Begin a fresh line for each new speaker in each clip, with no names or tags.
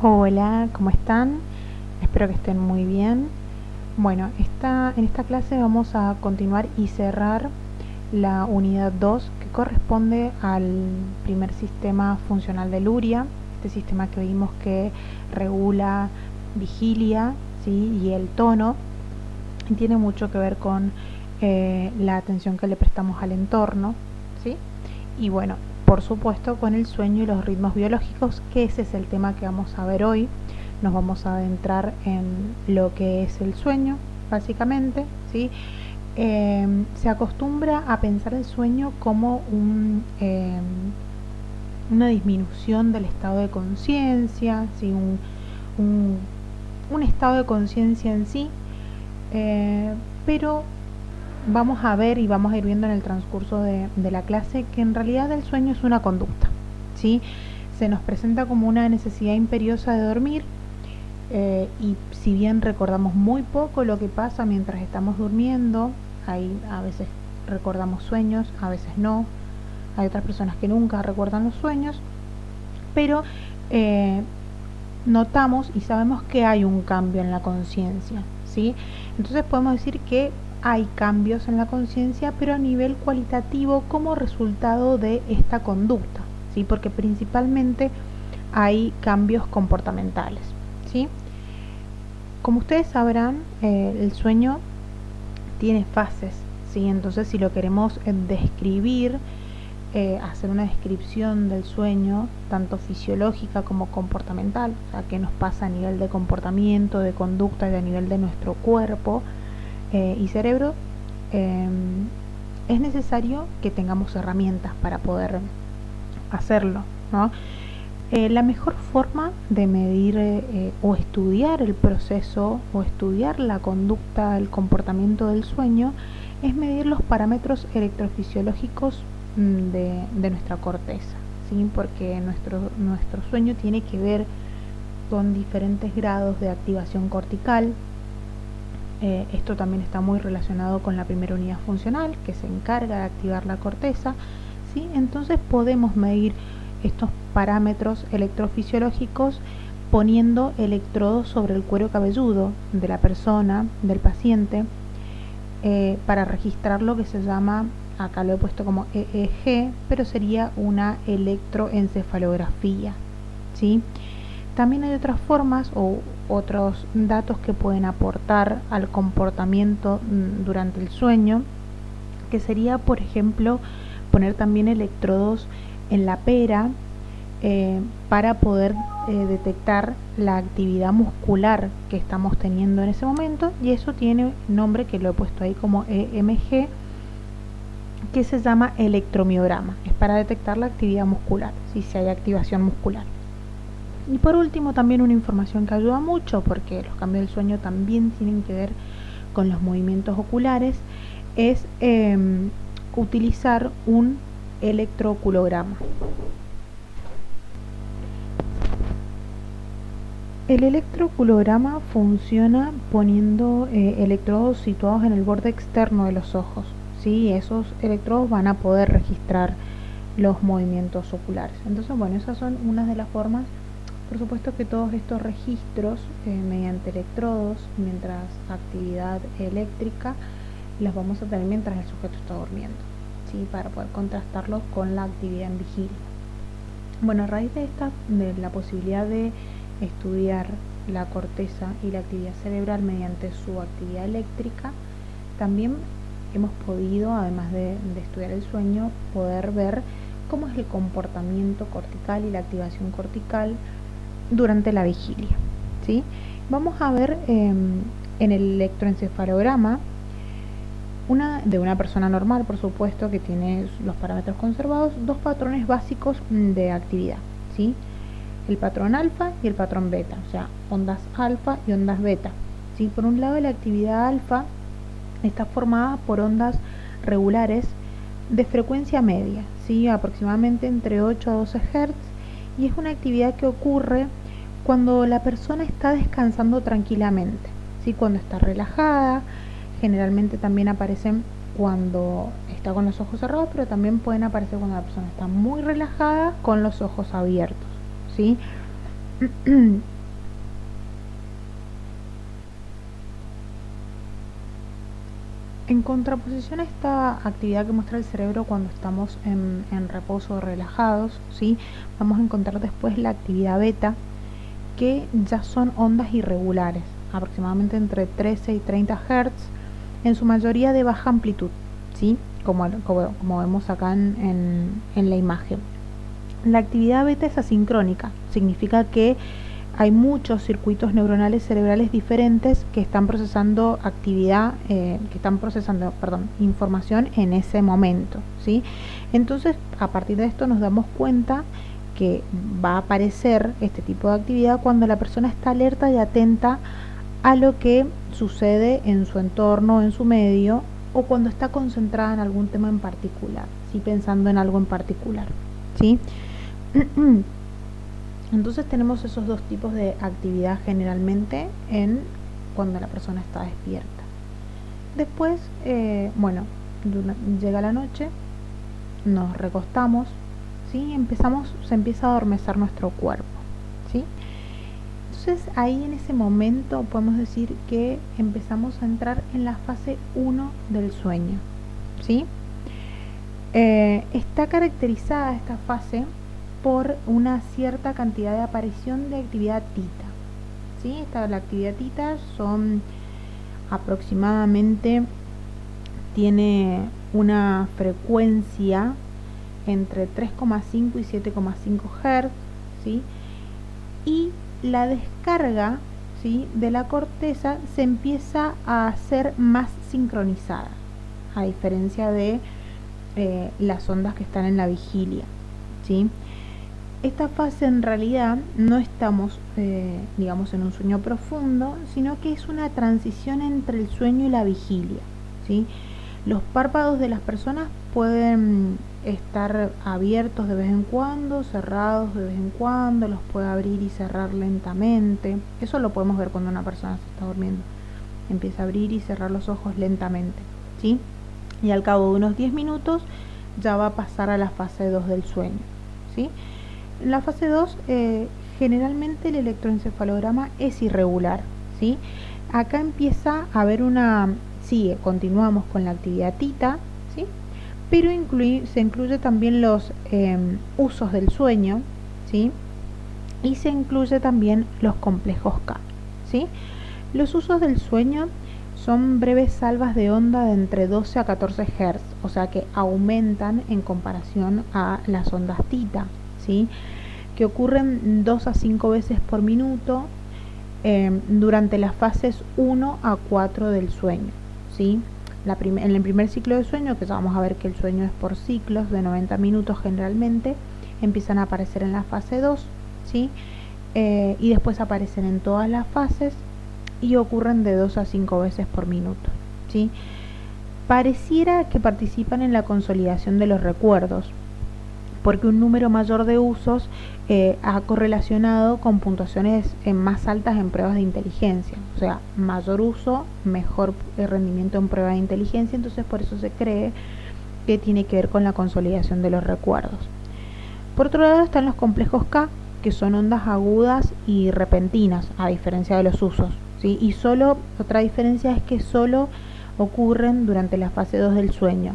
Hola, ¿cómo están? Espero que estén muy bien. Bueno, en esta clase vamos a continuar y cerrar la unidad 2 que corresponde al primer sistema funcional de Luria, este sistema que vimos que regula vigilia, ¿sí? Y el tono, y tiene mucho que ver con la atención que le prestamos al entorno, ¿sí? Y bueno, por supuesto con el sueño y los ritmos biológicos, que ese es el tema que vamos a ver hoy. Nos vamos a adentrar en lo que es el sueño, básicamente, ¿sí? Se acostumbra a pensar el sueño como una disminución del estado de conciencia, ¿sí? Un estado de conciencia en sí, pero vamos a ver y vamos a ir viendo en el transcurso de la clase que en realidad el sueño es una conducta, ¿sí? Se nos presenta como una necesidad imperiosa de dormir, y si bien recordamos muy poco lo que pasa mientras estamos durmiendo, a veces recordamos sueños, a veces no, hay otras personas que nunca recuerdan los sueños, pero notamos y sabemos que hay un cambio en la conciencia, ¿sí? Entonces podemos decir que hay cambios en la conciencia, pero a nivel cualitativo como resultado de esta conducta, ¿sí? Porque principalmente hay cambios comportamentales, ¿sí? Como ustedes sabrán, el sueño tiene fases, ¿sí? Entonces si lo queremos describir, hacer una descripción del sueño, tanto fisiológica como comportamental, o sea, qué nos pasa a nivel de comportamiento, de conducta y a nivel de nuestro cuerpo y cerebro, es necesario que tengamos herramientas para poder hacerlo, ¿no? La mejor forma de medir o estudiar el proceso o estudiar la conducta, el comportamiento del sueño, es medir los parámetros electrofisiológicos de nuestra corteza, ¿sí? Porque nuestro sueño tiene que ver con diferentes grados de activación cortical. Esto también está muy relacionado con la primera unidad funcional, que se encarga de activar la corteza, ¿sí? Entonces podemos medir estos parámetros electrofisiológicos poniendo electrodos sobre el cuero cabelludo de la persona, del paciente, para registrar lo que se llama, acá lo he puesto como EEG, pero sería una electroencefalografía, ¿sí? También hay otras formas o otros datos que pueden aportar al comportamiento durante el sueño, que sería, por ejemplo, poner también electrodos en la pera para poder detectar la actividad muscular que estamos teniendo en ese momento, y eso tiene nombre que lo he puesto ahí como EMG, que se llama electromiograma. Es para detectar la actividad muscular, si hay activación muscular. Y por último, también una información que ayuda mucho, porque los cambios del sueño también tienen que ver con los movimientos oculares, es utilizar un electrooculograma. El electrooculograma funciona poniendo electrodos situados en el borde externo de los ojos, ¿sí? Esos electrodos van a poder registrar los movimientos oculares. Entonces, bueno, esas son unas de las formas. Por supuesto que todos estos registros mediante electrodos, mientras actividad eléctrica, las vamos a tener mientras el sujeto está durmiendo, ¿sí? Para poder contrastarlos con la actividad en vigilia. Bueno, a raíz de la posibilidad de estudiar la corteza y la actividad cerebral mediante su actividad eléctrica, también hemos podido, además de estudiar el sueño, poder ver cómo es el comportamiento cortical y la activación cortical durante la vigilia, ¿sí? Vamos a ver en el electroencefalograma de una persona normal, por supuesto, que tiene los parámetros conservados, dos patrones básicos de actividad, ¿sí? El patrón alfa y el patrón beta, o sea, ondas alfa y ondas beta, ¿sí? Por un lado, la actividad alfa está formada por ondas regulares de frecuencia media, ¿sí? Aproximadamente entre 8 a 12 Hz, y es una actividad que ocurre cuando la persona está descansando tranquilamente, ¿sí? Cuando está relajada. Generalmente también aparecen cuando está con los ojos cerrados, pero también pueden aparecer cuando la persona está muy relajada con los ojos abiertos, ¿sí? En contraposición a esta actividad que muestra el cerebro cuando estamos en reposo relajados, ¿sí? Vamos a encontrar después la actividad beta, que ya son ondas irregulares, aproximadamente entre 13 y 30 Hz, en su mayoría de baja amplitud, ¿sí? Como vemos acá en la imagen. La actividad beta es asincrónica, significa que hay muchos circuitos neuronales cerebrales diferentes que están procesando información en ese momento, ¿sí? Entonces, a partir de esto nos damos cuenta que va a aparecer este tipo de actividad cuando la persona está alerta y atenta a lo que sucede en su entorno, en su medio, o cuando está concentrada en algún tema en particular, ¿sí? Pensando en algo en particular, ¿sí? Entonces tenemos esos dos tipos de actividad generalmente cuando la persona está despierta. Después, llega la noche, nos recostamos, ¿sí? Se empieza a adormecer nuestro cuerpo, ¿sí? Entonces ahí en ese momento podemos decir que empezamos a entrar en la fase 1 del sueño, ¿sí? Está caracterizada esta fase por una cierta cantidad de aparición de actividad tita, ¿sí? La actividad tita son aproximadamente, tiene una frecuencia entre 3,5 y 7,5 Hz, ¿sí? Y la descarga, ¿sí?, de la corteza se empieza a hacer más sincronizada, a diferencia de las ondas que están en la vigilia, ¿sí? Esta fase en realidad no estamos, digamos, en un sueño profundo, sino que es una transición entre el sueño y la vigilia, ¿sí? Los párpados de las personas pueden estar abiertos de vez en cuando, cerrados de vez en cuando, los puede abrir y cerrar lentamente. Eso lo podemos ver cuando una persona se está durmiendo. Empieza a abrir y cerrar los ojos lentamente, ¿sí? Y al cabo de unos 10 minutos ya va a pasar a la fase 2 del sueño, ¿sí? En la fase 2 generalmente el electroencefalograma es irregular, ¿sí? Acá empieza a haber continuamos con la actividad tita, ¿sí? Pero se incluye también los usos del sueño, ¿sí? Y se incluye también los complejos K, ¿sí? Los usos del sueño son breves salvas de onda de entre 12 a 14 Hz, o sea que aumentan en comparación a las ondas tita, ¿sí? Que ocurren 2 a 5 veces por minuto durante las fases 1 a 4 del sueño, ¿sí? En el primer ciclo de sueño, que ya vamos a ver que el sueño es por ciclos de 90 minutos generalmente, empiezan a aparecer en la fase 2, ¿sí? Y después aparecen en todas las fases y ocurren de 2 a 5 veces por minuto, ¿sí? Pareciera que participan en la consolidación de los recuerdos, porque un número mayor de usos ha correlacionado con puntuaciones más altas en pruebas de inteligencia. O sea, mayor uso, mejor rendimiento en pruebas de inteligencia, entonces por eso se cree que tiene que ver con la consolidación de los recuerdos. Por otro lado están los complejos K, que son ondas agudas y repentinas, a diferencia de los usos, ¿sí? Y otra diferencia es que solo ocurren durante la fase 2 del sueño.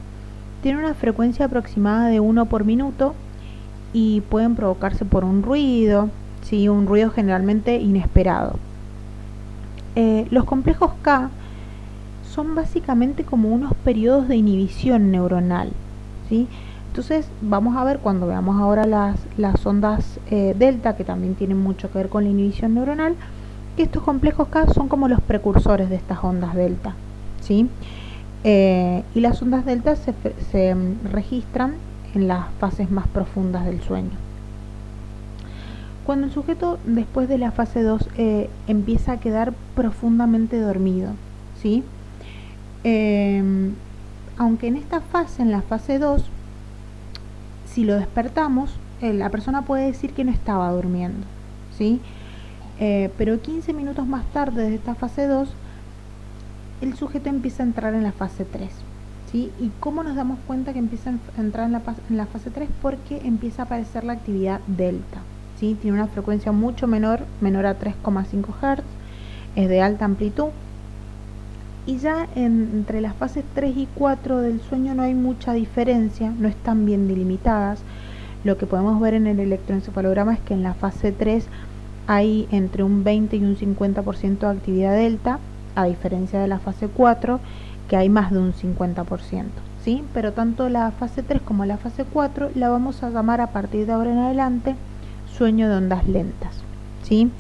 Tiene una frecuencia aproximada de 1 por minuto y pueden provocarse por un ruido, ¿sí? Un ruido generalmente inesperado. Los complejos K son básicamente como unos periodos de inhibición neuronal, ¿sí? Entonces vamos a ver cuando veamos ahora las ondas delta, que también tienen mucho que ver con la inhibición neuronal, que estos complejos K son como los precursores de estas ondas delta, ¿sí? Y las ondas delta se registran en las fases más profundas del sueño. Cuando el sujeto después de la fase 2 empieza a quedar profundamente dormido, ¿sí? Aunque en esta fase, en la fase 2, si lo despertamos, la persona puede decir que no estaba durmiendo, ¿sí? Pero 15 minutos más tarde de esta fase 2, el sujeto empieza a entrar en la fase 3, ¿sí? ¿Y cómo nos damos cuenta que empieza a entrar en la fase 3? Porque empieza a aparecer la actividad delta, ¿sí? Tiene una frecuencia mucho menor a 3,5 Hz, es de alta amplitud Y ya entre las fases 3 y 4 del sueño no hay mucha diferencia, no están bien delimitadas. Lo que podemos ver en el electroencefalograma es que en la fase 3 hay entre un 20 y un 50% de actividad delta, a diferencia de la fase 4, que hay más de un 50%, ¿sí? Pero tanto la fase 3 como la fase 4 la vamos a llamar a partir de ahora en adelante sueño de ondas lentas, ¿sí?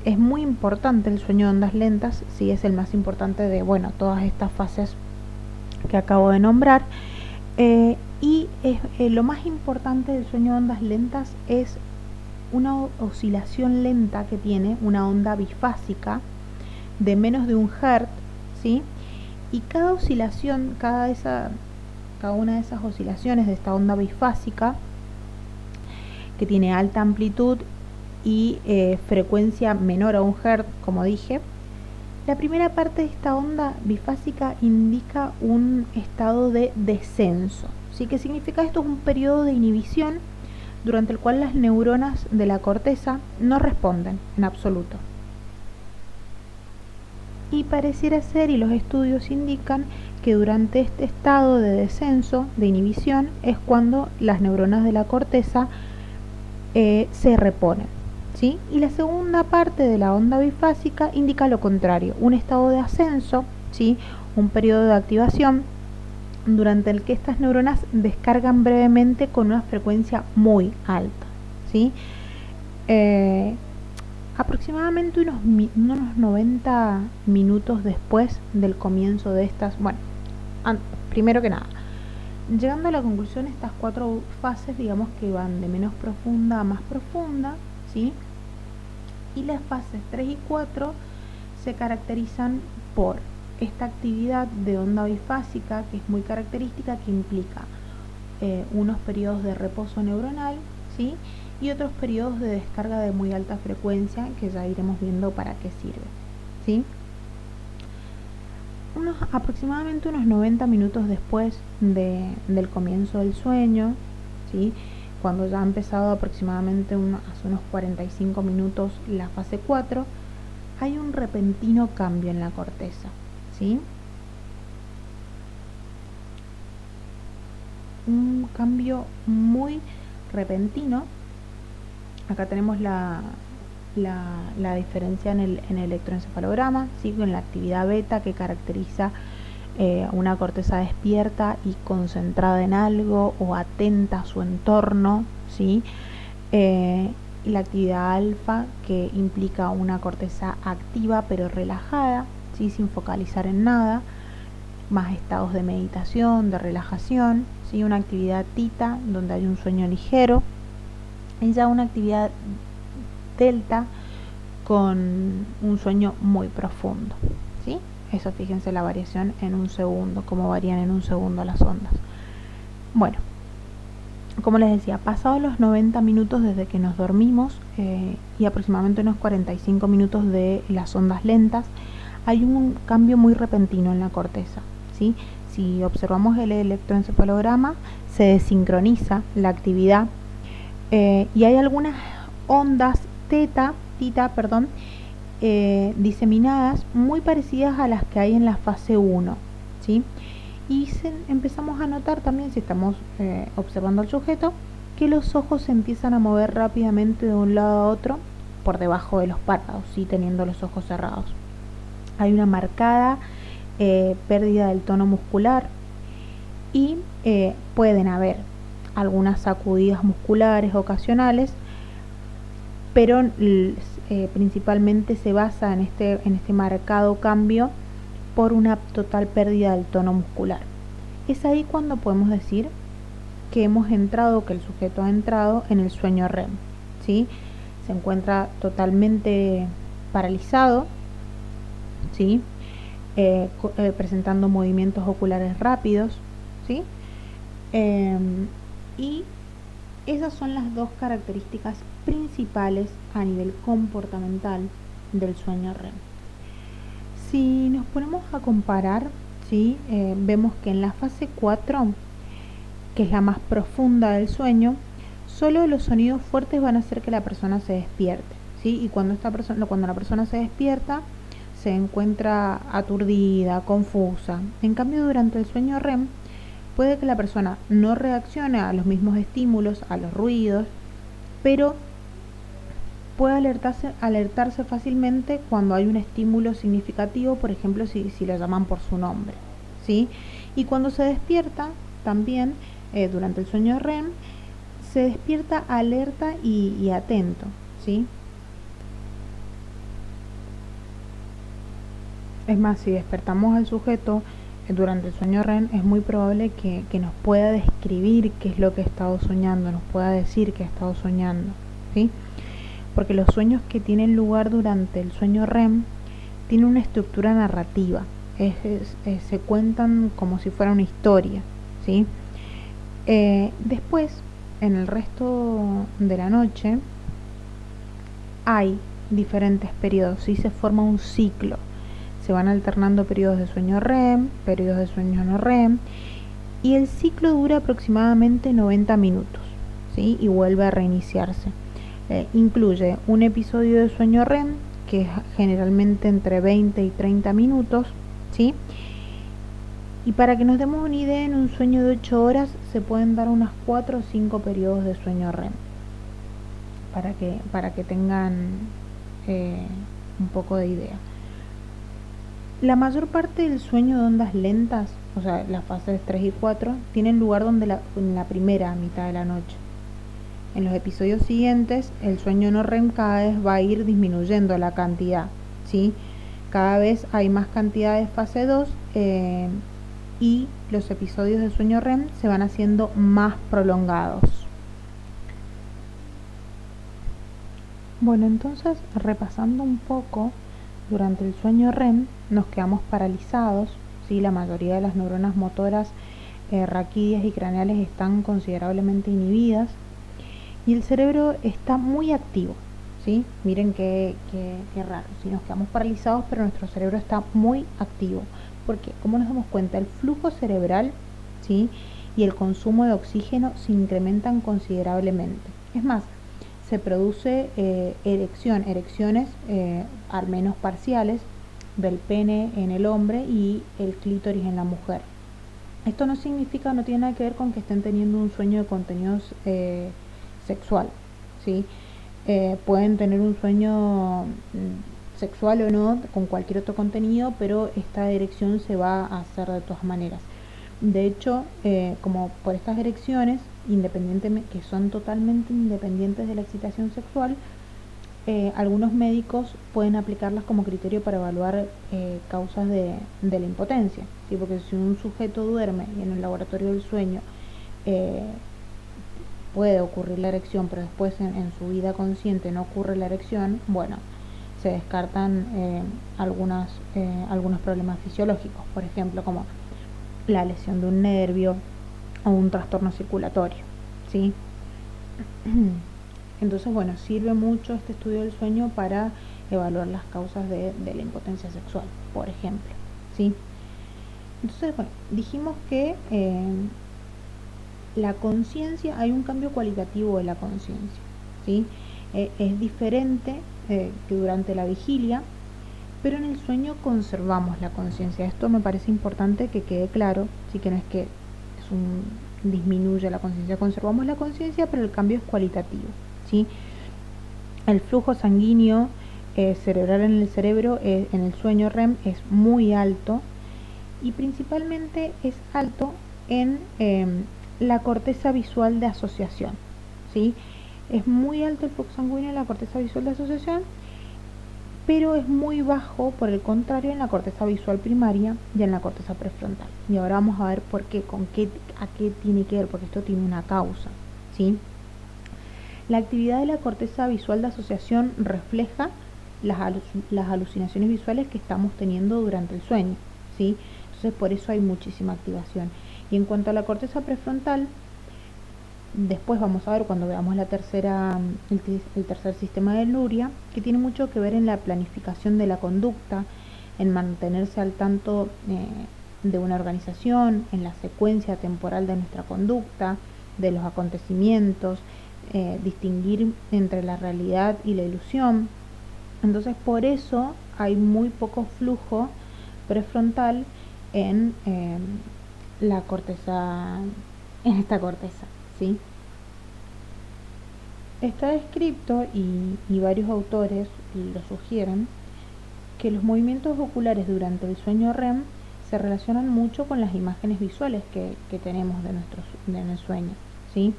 Es muy importante el sueño de ondas lentas, sí, es el más importante de, bueno, todas estas fases que acabo de nombrar, lo más importante del sueño de ondas lentas es una oscilación lenta que tiene, una onda bifásica de menos de 1 Hz, ¿sí? Y cada oscilación, cada una de esas oscilaciones de esta onda bifásica, que tiene alta amplitud y frecuencia menor a 1 Hz, como dije, la primera parte de esta onda bifásica indica un estado de descenso, ¿sí? ¿Qué significa esto? Es un periodo de inhibición durante el cual las neuronas de la corteza no responden en absoluto. Y pareciera ser, y los estudios indican, que durante este estado de descenso, de inhibición, es cuando las neuronas de la corteza se reponen, ¿sí? Y la segunda parte de la onda bifásica indica lo contrario, un estado de ascenso, ¿sí? Un periodo de activación durante el que estas neuronas descargan brevemente con una frecuencia muy alta, ¿sí? Aproximadamente unos 90 minutos después del comienzo de estas, bueno, primero que nada, llegando a la conclusión, estas 4 fases, digamos que van de menos profunda a más profunda, ¿sí? Y las fases 3 y 4 se caracterizan por esta actividad de onda bifásica, que es muy característica, que implica unos periodos de reposo neuronal, ¿sí? Y otros periodos de descarga de muy alta frecuencia, que ya iremos viendo para qué sirve, ¿sí? Aproximadamente unos 90 minutos después del comienzo del sueño, ¿sí? Cuando ya ha empezado aproximadamente hace unos 45 minutos la fase 4, hay un repentino cambio en la corteza, ¿sí? Un cambio muy repentino. Acá tenemos la diferencia en el electroencefalograma, ¿sí? Con la actividad beta, que caracteriza una corteza despierta y concentrada en algo o atenta a su entorno, ¿sí? Y la actividad alfa, que implica una corteza activa pero relajada, ¿sí? Sin focalizar en nada, más estados de meditación, de relajación, ¿sí? Una actividad tita, donde hay un sueño ligero, y ya una actividad delta con un sueño muy profundo, ¿sí? Eso, fíjense la variación en un segundo, cómo varían en un segundo las ondas. Bueno, como les decía, pasados los 90 minutos desde que nos dormimos y aproximadamente unos 45 minutos de las ondas lentas, hay un cambio muy repentino en la corteza, ¿sí? Si observamos el electroencefalograma, se desincroniza la actividad y hay algunas ondas tita, diseminadas muy parecidas a las que hay en la fase 1, ¿sí? Y empezamos a notar también, si estamos observando al sujeto, que los ojos se empiezan a mover rápidamente de un lado a otro por debajo de los párpados, ¿sí? Teniendo los ojos cerrados. Hay una marcada pérdida del tono muscular y pueden haber algunas sacudidas musculares ocasionales, pero principalmente se basa en este marcado cambio por una total pérdida del tono muscular. Es ahí cuando podemos decir que el sujeto ha entrado en el sueño REM, ¿sí? Se encuentra totalmente paralizado, ¿sí? Presentando movimientos oculares rápidos, ¿sí? Y esas son las dos características principales a nivel comportamental del sueño REM. Si nos ponemos a comparar, ¿sí? Vemos que en la fase 4, que es la más profunda del sueño, solo los sonidos fuertes van a hacer que la persona se despierte, ¿sí? Y cuando la persona se despierta, se encuentra aturdida, confusa. En cambio, durante el sueño REM, puede que la persona no reaccione a los mismos estímulos, a los ruidos, pero puede alertarse fácilmente cuando hay un estímulo significativo, por ejemplo, si lo llaman por su nombre, ¿sí? Y cuando se despierta, también durante el sueño REM, se despierta alerta y atento, ¿sí? Es más, si despertamos al sujeto durante el sueño REM, es muy probable que nos pueda describir qué es lo que ha estado soñando, nos pueda decir que ha estado soñando, ¿sí? Porque los sueños que tienen lugar durante el sueño REM tienen una estructura narrativa, se cuentan como si fuera una historia, ¿sí? Después, en el resto de la noche, hay diferentes periodos, ¿sí? Se forma un ciclo. Se van alternando periodos de sueño REM, periodos de sueño no REM, y el ciclo dura aproximadamente 90 minutos, ¿sí? Y vuelve a reiniciarse. Incluye un episodio de sueño REM, que es generalmente entre 20 y 30 minutos, ¿sí? Y para que nos demos una idea, en un sueño de 8 horas se pueden dar unas 4 o 5 periodos de sueño REM, para que tengan un poco de idea. La mayor parte del sueño de ondas lentas, o sea, las fases 3 y 4, tienen lugar en la primera mitad de la noche. En los episodios siguientes, el sueño no REM cada vez va a ir disminuyendo la cantidad, ¿sí? Cada vez hay más cantidad de fase 2 y los episodios de sueño REM se van haciendo más prolongados. Bueno, entonces, repasando un poco, durante el sueño REM nos quedamos paralizados, ¿sí? La mayoría de las neuronas motoras raquídeas y craneales están considerablemente inhibidas y el cerebro está muy activo, ¿sí? Miren qué raro, ¿sí? Nos quedamos paralizados, pero nuestro cerebro está muy activo. Porque, como nos damos cuenta, el flujo cerebral, ¿sí? Y el consumo de oxígeno se incrementan considerablemente. Es más, se produce erecciones al menos parciales del pene en el hombre y el clítoris en la mujer. Esto no significa, no tiene nada que ver con que estén teniendo un sueño de contenido sexual, ¿sí? Pueden tener un sueño sexual o no, con cualquier otro contenido, pero esta erección se va a hacer de todas maneras. De hecho, como por estas erecciones, independientemente, que son totalmente independientes de la excitación sexual, algunos médicos pueden aplicarlas como criterio para evaluar causas de la impotencia, ¿sí? Porque si un sujeto duerme y en el laboratorio del sueño puede ocurrir la erección, pero después en su vida consciente no ocurre la erección, bueno, se descartan algunos problemas fisiológicos, por ejemplo, como la lesión de un nervio o un trastorno circulatorio, ¿sí? Entonces, bueno, sirve mucho este estudio del sueño para evaluar las causas de la impotencia sexual, por ejemplo, ¿sí? Entonces, bueno, dijimos que la conciencia, hay un cambio cualitativo de la conciencia, ¿sí? Es diferente que durante la vigilia, pero en el sueño conservamos la conciencia. Esto me parece importante que quede claro, sí, que no es que disminuye la conciencia, conservamos la conciencia, pero el cambio es cualitativo, ¿sí? El flujo sanguíneo cerebral en el cerebro en el sueño REM es muy alto y principalmente es alto en la corteza visual de asociación, ¿sí? Es muy alto el flujo sanguíneo en la corteza visual de asociación, pero es muy bajo, por el contrario, en la corteza visual primaria y en la corteza prefrontal. Y ahora vamos a ver por qué, a qué tiene que ver, porque esto tiene una causa, ¿sí? La actividad de la corteza visual de asociación refleja las alucinaciones visuales que estamos teniendo durante el sueño, ¿sí? Entonces, por eso hay muchísima activación. Y en cuanto a la corteza prefrontal, después vamos a ver cuando veamos el tercer sistema de Luria, que tiene mucho que ver en la planificación de la conducta, en mantenerse al tanto de una organización, en la secuencia temporal de nuestra conducta, de los acontecimientos, distinguir entre la realidad y la ilusión. Entonces, por eso hay muy poco flujo prefrontal en la corteza, en esta corteza, ¿sí? Está descrito y varios autores lo sugieren que los movimientos oculares durante el sueño REM se relacionan mucho con las imágenes visuales que tenemos en el sueño, ¿sí?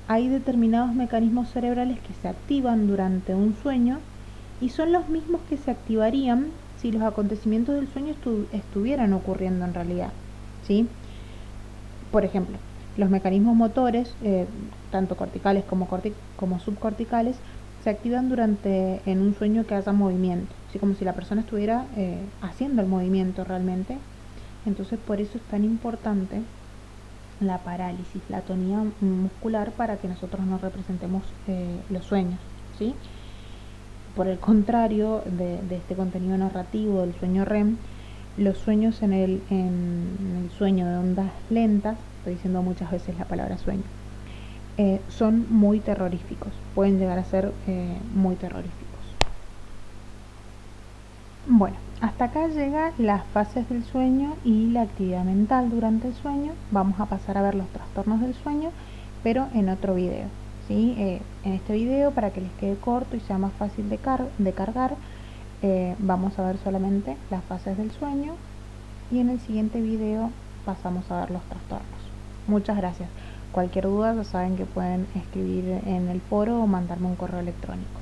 Hay determinados mecanismos cerebrales que se activan durante un sueño y son los mismos que se activarían si los acontecimientos del sueño estuvieran ocurriendo en realidad, ¿sí? Por ejemplo, los mecanismos motores, tanto corticales como subcorticales, se activan en un sueño que haya movimiento, así como si la persona estuviera haciendo el movimiento realmente. Entonces, por eso es tan importante la parálisis, la atonía muscular, para que nosotros no representemos los sueños, ¿sí? Por el contrario de este contenido narrativo del sueño REM, los sueños en el sueño de ondas lentas, estoy diciendo muchas veces la palabra sueño, son muy terroríficos, pueden llegar a ser muy terroríficos. Bueno, hasta acá llegan las fases del sueño y la actividad mental durante el sueño. Vamos a pasar a ver los trastornos del sueño, pero en otro video, ¿sí? En este video, para que les quede corto y sea más fácil de cargar, vamos a ver solamente las fases del sueño, y en el siguiente video pasamos a ver los trastornos. Muchas gracias. Cualquier duda ya saben que pueden escribir en el foro o mandarme un correo electrónico.